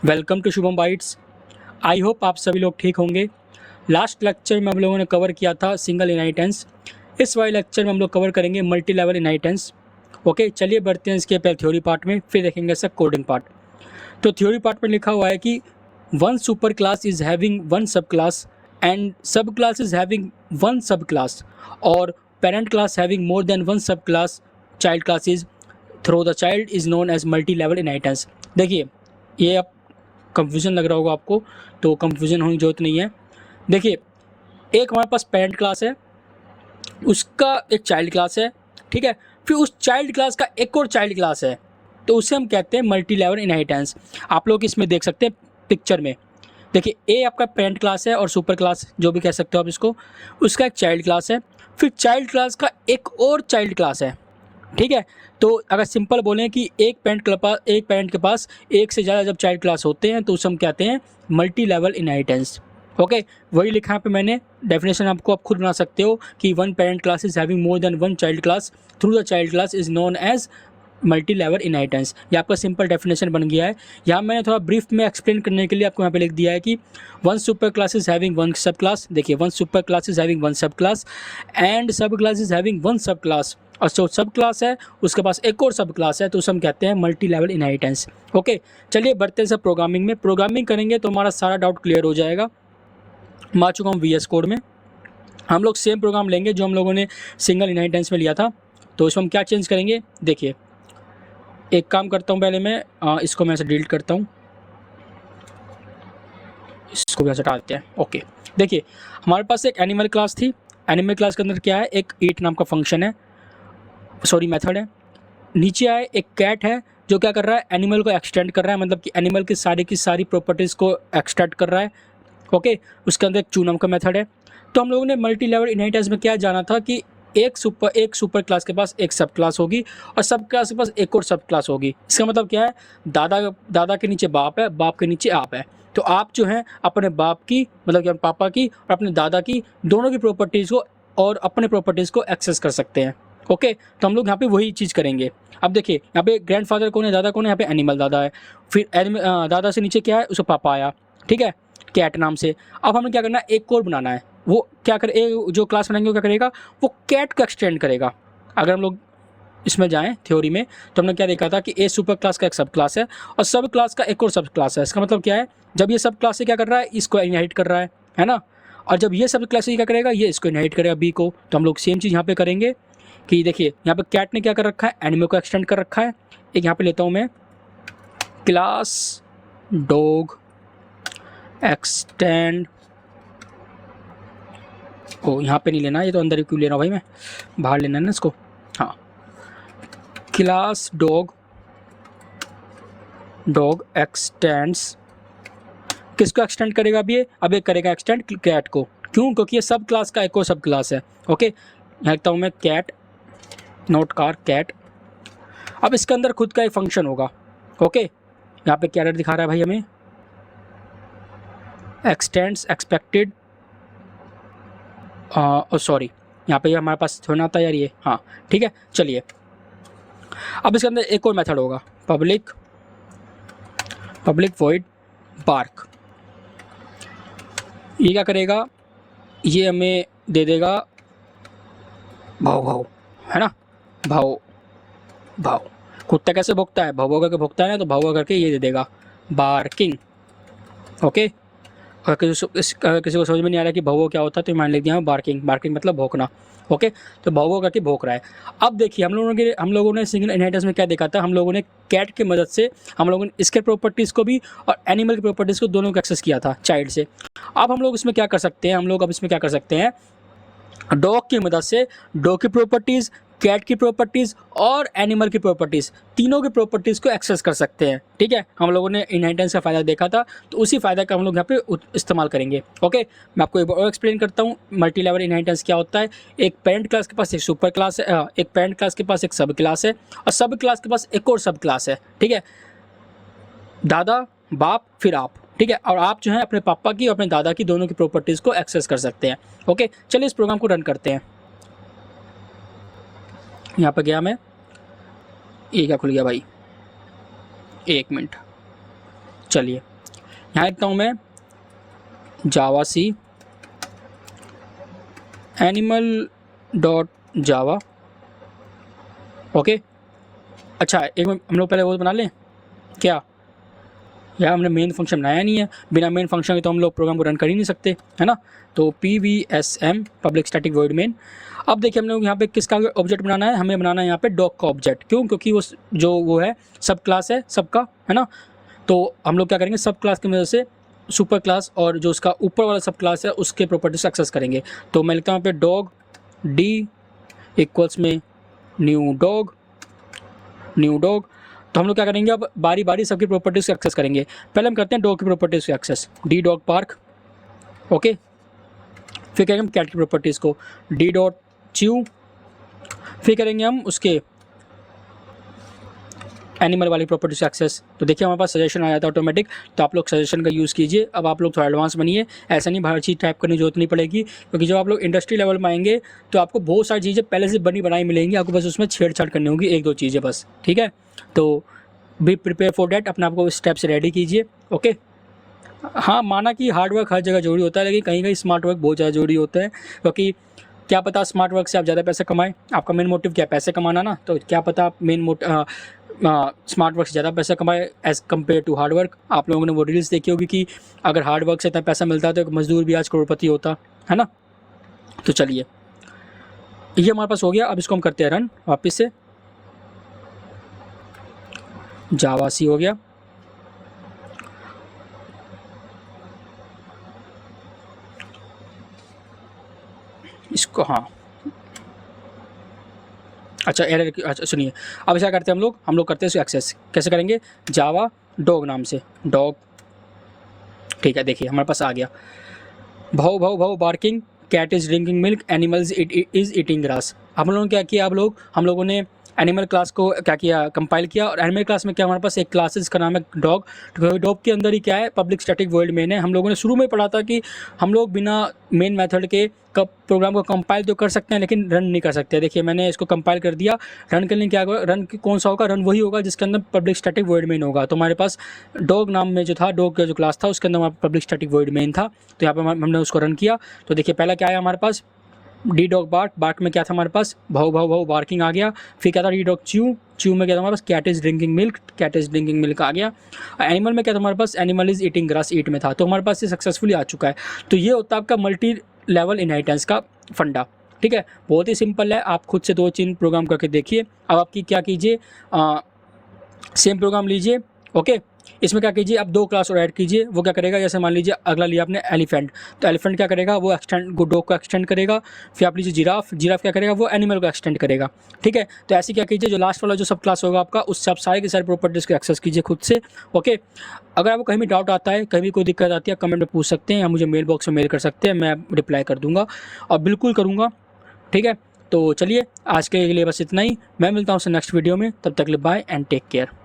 Welcome to Shubham bytes. I hope आप सभी लोग ठीक होंगे। लास्ट लेक्चर में हम लोगों ने कवर किया था सिंगल इनहेरिटेंस। इस वाले लेक्चर में हम लोग कवर करेंगे मल्टी लेवल इनहेरिटेंस। ओके, चलिए बढ़ते हैं इसके पहले थ्योरी पार्ट में, फिर देखेंगे इसका कोडिंग पार्ट। तो थ्योरी पार्ट में लिखा हुआ है कि one superclass is having one subclass and subclass is having one subclass और parent class having more than one subclass child class is through the child is known as multi level inheritance. देखिए, ये अब confusion लग रहा होगा आपको, तो confusion होने की जरूरत नहीं है। देखिए, एक हमारे पास पेरेंट क्लास है, उसका एक चाइल्ड क्लास है, ठीक है। फिर उस चाइल्ड क्लास का एक और चाइल्ड क्लास है, तो उसे हम कहते हैं मल्टी लेवल इनहेरिटेंस। आप लोग इसमें देख सकते हैं पिक्चर में। देखिए, ए आपका पेरेंट क्लास है और सुपर क्लास जो भी कह सकते हो आप इसको, उसका एक चाइल्ड क्लास है, फिर चाइल्ड क्लास का एक और चाइल्ड क्लास है, ठीक है। तो अगर सिंपल बोलें कि एक पेरेंट के पास एक से ज़्यादा जब चाइल्ड क्लास होते हैं तो उसे हम कहते हैं मल्टी लेवल इनहेरिटेंस। ओके, वही लिखा है पे मैंने, डेफिनेशन आपको आप खुद बना सकते हो कि one parent class is having more than one child class through the child class is known as multi level inheritance. ये आपका सिंपल डेफिनेशन बन गया है। यहाँ मैंने थोड़ा ब्रीफ में एक्सप्लेन करने के लिए आपको यहाँ पे लिख दिया है कि one superclass is having one सब क्लास। देखिए, one superclass is having one subclass and subclass is having one subclass, और जो सब क्लास है उसके पास एक और सब क्लास है, तो उसे हम कहते हैं मल्टी लेवल इनहेरिटेंस। ओके, चलिए बढ़ते हैं सब प्रोग्रामिंग में। प्रोग्रामिंग करेंगे तो हमारा सारा डाउट क्लियर हो जाएगा। मैं आ चुका हूँ VS कोड में। हम लोग सेम प्रोग्राम लेंगे जो हम लोगों ने सिंगल इनहेरिटेंस में लिया था। तो इसमें हम क्या चेंज करेंगे, देखिए एक काम करता हूँ, पहले मैं इसको मैं ऐसे डिलीट करता हूँ, इसको भी ऐसे हटा देते हैं। ओके, देखिए हमारे पास एक एनिमल क्लास थी। एनिमल क्लास के अंदर क्या है, एक ईट नाम का फंक्शन है, सॉरी मेथड है। नीचे आए एक कैट है जो क्या कर रहा है, एनिमल को एक्सटेंड कर रहा है, मतलब कि एनिमल की सारी प्रॉपर्टीज़ को एक्सट्रैक्ट कर रहा है। ओके, उसके अंदर एक चू नाम का मेथड है। तो हम लोगों ने मल्टी लेवल इनहेरिटेंस में क्या जाना था कि एक सुपर क्लास के पास एक सब क्लास होगी और सब क्लास के पास एक और सब क्लास होगी। इसका मतलब क्या है, दादा के नीचे बाप है, बाप के नीचे आप है। तो आप जो है अपने बाप की, मतलब कि पापा की और अपने दादा की, दोनों की प्रॉपर्टीज़ को और अपने प्रॉपर्टीज़ को एक्सेस कर सकते हैं। ओके, तो हम लोग यहाँ पे वही चीज़ करेंगे। अब देखिए, यहाँ पे ग्रैंडफादर कौन है, दादा कौन है, यहाँ पे एनिमल दादा है। फिर दादा से नीचे क्या है, उसका पापा आया, ठीक है, कैट नाम से। अब हमें क्या करना है, एक और बनाना है। वो क्या करे, जो क्लास बनाएंगे वो क्या करेगा, वो कैट को एक्सटेंड करेगा। अगर हम लोग इसमें जाएं थ्योरी में, तो हमने क्या देखा था कि ए सुपर क्लास का एक सब क्लास है और सब क्लास का एक और सब क्लास है। इसका मतलब क्या है, जब ये सब क्लास से क्या कर रहा है, इसको इनहेरिट कर रहा है ना। और जब ये सब क्लास से क्या करेगा, ये इसको इनहेरिट करेगा, बी को। तो हम लोग सेम चीज़ यहाँ पे करेंगे कि देखिए, यहाँ पे कैट ने क्या कर रखा है, एनिमल को एक्सटेंड कर रखा है। एक यहाँ पे लेता हूँ मैं, क्लास डॉग एक्सटेंड, ओ यहाँ पे नहीं लेना, ये तो अंदर ही क्यों ले रहा हूँ भाई, मैं बाहर लेना है ना इसको। हाँ, क्लास डॉग एक्सटेंड्स, किसको एक्सटेंड करेगा अब ये करेगा एक्सटेंड कैट को। क्यों, क्योंकि ये सब क्लास का एक और सब क्लास है। ओके, यहाँ लिखता हूँ मैं कैट, नोट कार कैट। अब इसके अंदर खुद का एक फंक्शन होगा। ओके, यहाँ पे क्या एरर दिखा रहा है भाई हमें, एक्सटेंड्स एक्सपेक्टेड, सॉरी, यहाँ पे हमारे पास थोड़ा आता है यार ये, हाँ ठीक है। चलिए, अब इसके अंदर एक और मेथड होगा, पब्लिक वॉइड बार्क। ये क्या करेगा, ये हमें दे देगा भाव, है ना, भाव। कुत्ता कैसे भोगता है, भाव करके भोगता है ना, तो भाव करके ये दे देगा बार्किंग। ओके, अगर किसी को समझ में नहीं आ रहा कि भौवो क्या होता है, तो मान लिख दिया बार्किंग मतलब भौंकना। ओके, तो भौवो करके भौंक रहा है। अब देखिए, हम लोगों ने सिंगल इनहेरिटेंस में क्या देखा था, हम लोगों ने कैट की मदद से हम लोगों ने इसके प्रॉपर्टीज़ को भी और एनिमल की प्रॉपर्टीज़ को दोनों को एक्सेस किया था चाइल्ड से। अब हम लोग इसमें क्या कर सकते हैं, डॉग की मदद से डॉग की प्रॉपर्टीज़, कैट की प्रॉपर्टीज़ और एनिमल की प्रॉपर्टीज़, तीनों की प्रॉपर्टीज़ को एक्सेस कर सकते हैं। ठीक है, हम लोगों ने इनहेरिटेंस का फ़ायदा देखा था, तो उसी फ़ायदा का हम लोग यहाँ पे इस्तेमाल करेंगे। ओके, मैं आपको एक बार और एक्सप्लेन करता हूँ मल्टी लेवल इनहेरिटेंस क्या होता है। एक पेरेंट क्लास के पास एक सुपर क्लास है, एक पेरेंट क्लास के पास एक सब क्लास है और सब क्लास के पास एक और सब क्लास है। ठीक है, दादा, बाप, फिर आप, ठीक है, और आप जो है अपने पापा की और अपने दादा की दोनों की प्रॉपर्टीज़ को एक्सेस कर सकते हैं। ओके, चलिए इस प्रोग्राम को रन करते हैं। यहाँ पर गया मैं, ये क्या खुल गया भाई, एक मिनट, चलिए यहाँ लिखता हूँ मैं जावा सी एनिमल डॉट जावा। ओके, अच्छा एक हम लोग पहले वो बना लें क्या, यार हमने मेन फंक्शन बनाया नहीं है, बिना मेन फंक्शन के तो हम लोग प्रोग्राम को रन कर ही नहीं सकते, है ना। तो PVSM public static void main. अब देखिए हम लोग यहाँ पे किसका ऑब्जेक्ट बनाना है, हमें बनाना है यहाँ पे डॉग का ऑब्जेक्ट। क्यों? क्योंकि वो जो वो है सब क्लास है सबका, है ना। तो हम लोग क्या करेंगे, सब क्लास की वजह से सुपर क्लास और जो उसका ऊपर वाला सब क्लास है उसके प्रॉपर्टीज एक्सेस करेंगे। तो मैं लिखता हूँ यहाँ पे डॉग डी इक्वल्स में न्यू डॉग। तो हम लोग क्या करेंगे, अब बारी बारी सबकी प्रॉपर्टीज को एक्सेस करेंगे। पहले हम करते हैं डॉग की प्रॉपर्टीज को access, D dog park. Okay, फिर करेंगे हम कैट की प्रॉपर्टीज़ को, डी डॉट च्यू। फिर करेंगे हम उसके एनिमल वाली प्रॉपर्टीज एक्सेस। तो देखिए हमारे पास सजेशन आ जाता है ऑटोमेटिक, तो आप लोग सजेशन का यूज़ कीजिए। अब आप लोग थोड़ा एडवांस बनिए, ऐसा नहीं हर चीज़ टाइप करने की जरूरत नहीं पड़ेगी, क्योंकि जब आप लोग इंडस्ट्री लेवल में आएंगे तो आपको बहुत सारी चीज़ें पहले से बनी बनाई मिलेंगी, आपको बस उसमें छेड़छाड़ करनी होगी, एक दो चीज़ें बस, ठीक है। तो बी प्रिपेयर फॉर डैट, अपने आप को स्टेप से रेडी कीजिए। ओके, हाँ माना कि हार्ड वर्क हर जगह जरूरी होता है, लेकिन कहीं कहीं स्मार्ट वर्क बहुत ज़्यादा जरूरी होता है, क्योंकि क्या पता स्मार्ट वर्क से आप ज़्यादा पैसे कमाएं। आपका मेन मोटिव क्या है, पैसे कमाना ना, तो क्या पता आप स्मार्ट वर्क से ज़्यादा पैसा कमाए as compare to hard work. आप लोगों ने वो रील्स देखी होगी कि अगर हार्ड वर्क से इतना पैसा मिलता है तो एक मजदूर भी आज करोड़पति होता है ना। तो चलिए ये हमारे पास हो गया। अब इसको हम करते हैं रन वापस से, जावा सी हो गया। इसको हाँ, अच्छा एरर, अच्छा सुनिए, अब ऐसा करते हैं हम लोग करते हैं इसको एक्सेस कैसे करेंगे, जावा डॉग नाम से, डॉग, ठीक है। देखिए हमारे पास आ गया, भाव भाव भाव barking, cat is drinking milk, animals is eating grass. हम लोगों ने क्या किया, हम लोगों ने एनिमल क्लास को क्या किया, कंपाइल किया। और एनिमल क्लास में क्या हमारे पास एक क्लास है जिसका नाम है डॉग। तो डॉग के अंदर ही क्या है, पब्लिक स्टैटिक वॉइड मेन है। हम लोगों ने शुरू में पढ़ा था कि हम लोग बिना मेन मेथड के प्रोग्राम को कंपाइल तो कर सकते हैं लेकिन रन नहीं कर सकते। देखिए मैंने इसको कंपाइल कर दिया, रन करने क्या होगा, रन कौन सा होगा, रन वही होगा जिसके अंदर पब्लिक स्टैटिक वॉइड मेन होगा। तो हमारे पास डॉग नाम में जो था, डॉग का जो क्लास था उसके अंदर हमारा पब्लिक स्टैटिक वॉइड मेन था। तो यहाँ पर हमने उसको रन किया। तो देखिए पहला क्या है हमारे पास, डी डॉग बार्क, बार्क में क्या था हमारे पास, भाव भाव भाव बार्किंग आ गया। फिर क्या था, डी डॉग च्यू, च्यू में क्या था हमारे पास, cat is drinking milk, cat is drinking milk आ गया। एनिमल में क्या था हमारे पास, animal is eating grass, eat में था। तो हमारे पास ये सक्सेसफुली आ चुका है। तो ये होता है आपका मल्टी लेवल इनहेरिटेंस का फंडा, ठीक है। बहुत ही सिंपल है, आप खुद से 2-3 प्रोग्राम करके देखिए। अब आपकी क्या कीजिए, सेम प्रोग्राम लीजिए। ओके, इसमें क्या कीजिए, आप 2 क्लास और ऐड कीजिए। वो क्या करेगा, जैसे मान लीजिए अगला लिया आपने एलिफेंट, तो एलिफेंट क्या करेगा, वो एक्सटेंड डॉग को एक्सटेंड करेगा। फिर आप लीजिए जिराफ, जिराफ क्या करेगा, वो एनिमल को एक्सटेंड करेगा, ठीक है। तो ऐसे क्या कीजिए, जो लास्ट वाला जो सब क्लास होगा आपका, उससे आप सारे के सारे प्रॉपर्टीज़ को एक्सेस कीजिए खुद से। ओके, अगर आपको कहीं भी डाउट आता है, कहीं भी कोई दिक्कत आती है, कमेंट में पूछ सकते हैं या मुझे मेल बॉक्स में मेल कर सकते हैं, मैं रिप्लाई कर दूँगा और बिल्कुल करूँगा, ठीक है। तो चलिए आज के लिए बस इतना ही, मैं मिलता हूँ नेक्स्ट वीडियो में, तब तक के लिए बाय एंड टेक केयर।